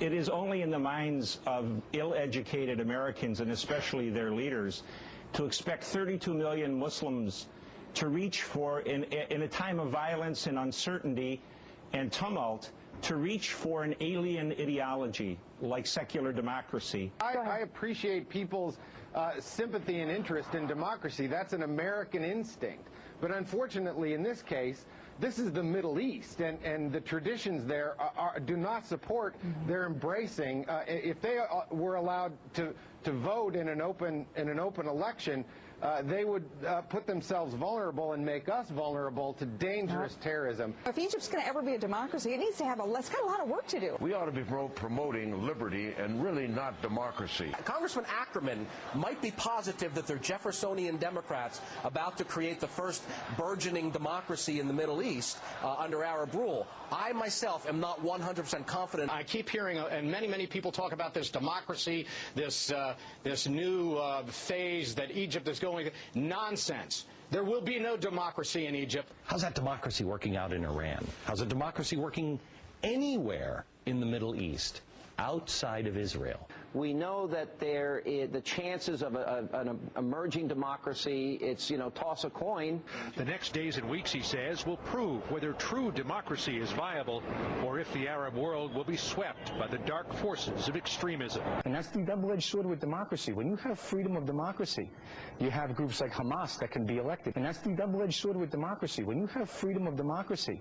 It is only in the minds of ill-educated Americans, and especially their leaders, to expect 32 million Muslims to reach for, in a time of violence and uncertainty and tumult, to reach for an alien ideology like secular democracy. I appreciate people's sympathy and interest in democracy. That's an American instinct. But unfortunately, in this case, this is the Middle East, and the traditions there do not support their embracing. If they were allowed to vote in an open election, they would put themselves vulnerable and make us vulnerable to dangerous terrorism. If Egypt's going to ever be a democracy, it needs to have it's got a lot of work to do. We ought to be promoting liberty and really not democracy. Congressman Ackerman might be positive that they're Jeffersonian Democrats about to create the first burgeoning democracy in the Middle East under Arab rule. I myself am not 100% confident. I keep hearing, and many people talk about this democracy, this new phase that Egypt is going. Nonsense. There will be no democracy in Egypt. How's that democracy working out in Iran? How's a democracy working anywhere in the Middle East outside of Israel? We know that the chances of an emerging democracy, it's, toss a coin. The next days and weeks, he says, will prove whether true democracy is viable or if the Arab world will be swept by the dark forces of extremism. And that's the double-edged sword with democracy. When you have freedom of democracy, you have groups like Hamas that can be elected. And that's the double-edged sword with democracy. When you have freedom of democracy,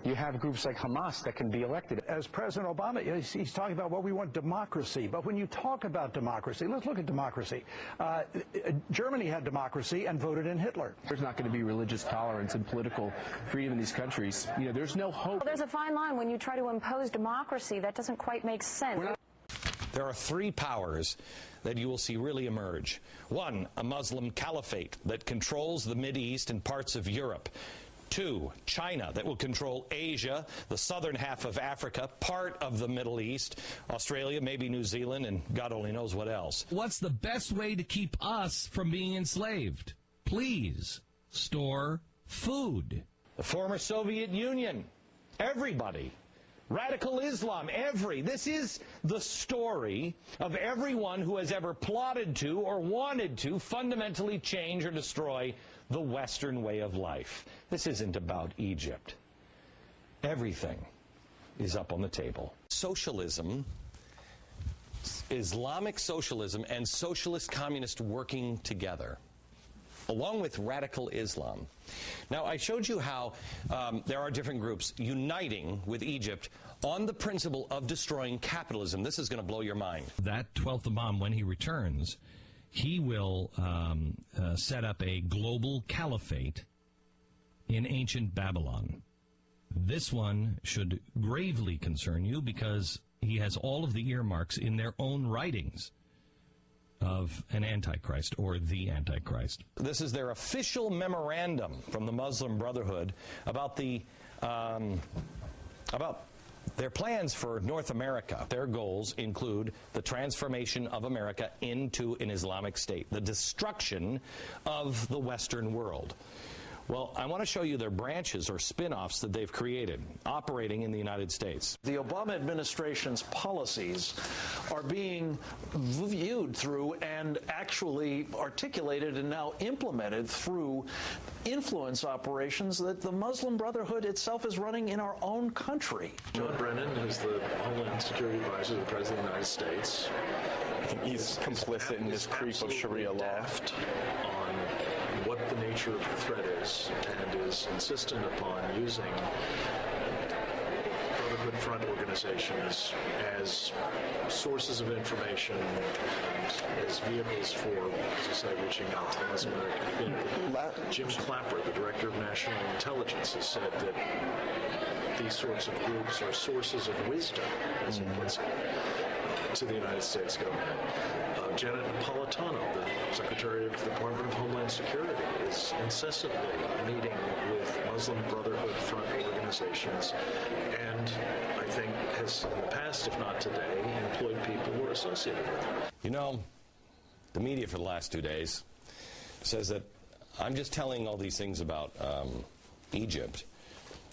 you have groups like Hamas that can be elected. As President Obama, he's talking about what we want democracy. But when you talk about democracy, let's look at democracy. Germany had democracy and voted in Hitler. There's not going to be religious tolerance and political freedom in these countries. There's no hope. Well, there's a fine line when you try to impose democracy. That doesn't quite make sense. There are three powers that you will see really emerge. One, a Muslim caliphate that controls the Mideast and parts of Europe. Two, China, that will control Asia, the southern half of Africa, part of the Middle East, Australia, maybe New Zealand, and God only knows what else. What's the best way to keep us from being enslaved? Please, store food. The former Soviet Union, everybody. Radical Islam, this is the story of everyone who has ever plotted to or wanted to fundamentally change or destroy the Western way of life. This isn't about Egypt. Everything is up on the table. Socialism, Islamic socialism, and socialist communist working together, along with radical Islam. Now, I showed you how there are different groups uniting with Egypt on the principle of destroying capitalism. This is going to blow your mind. That 12th Imam, when he returns, he will set up a global caliphate in ancient Babylon. This one should gravely concern you because he has all of the earmarks in their own writings of an Antichrist or the Antichrist. This is their official memorandum from the Muslim Brotherhood about their plans for North America. Their goals include the transformation of America into an Islamic state, the destruction of the Western world. Well, I want to show you their branches or spin-offs that they've created, operating in the United States. The Obama administration's policies are being viewed through and actually articulated and now implemented through influence operations that the Muslim Brotherhood itself is running in our own country. John Brennan, who's the Homeland Security Advisor to the President of the United States, I think he's complicit in this creep of Sharia law. On what the nature of the threat is, and is insistent upon using Brotherhood Front organizations as sources of information and as vehicles for, as I say, reaching out to the Muslim American community. Jim Clapper, the Director of National Intelligence, has said that these sorts of groups are sources of wisdom, as he puts it, to the United States government. Janet Napolitano, the Secretary of the Department of Homeland Security, is incessantly meeting with Muslim Brotherhood Front organizations and I think has in the past, if not today, employed people who are associated with them. You know, the media for the last 2 days says that I'm just telling all these things about Egypt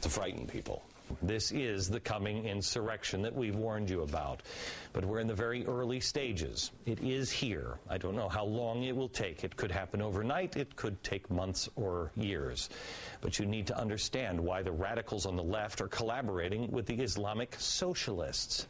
to frighten people. This is the coming insurrection that we've warned you about. But we're in the very early stages. It is here. I don't know how long it will take. It could happen overnight. It could take months or years. But you need to understand why the radicals on the left are collaborating with the Islamic socialists.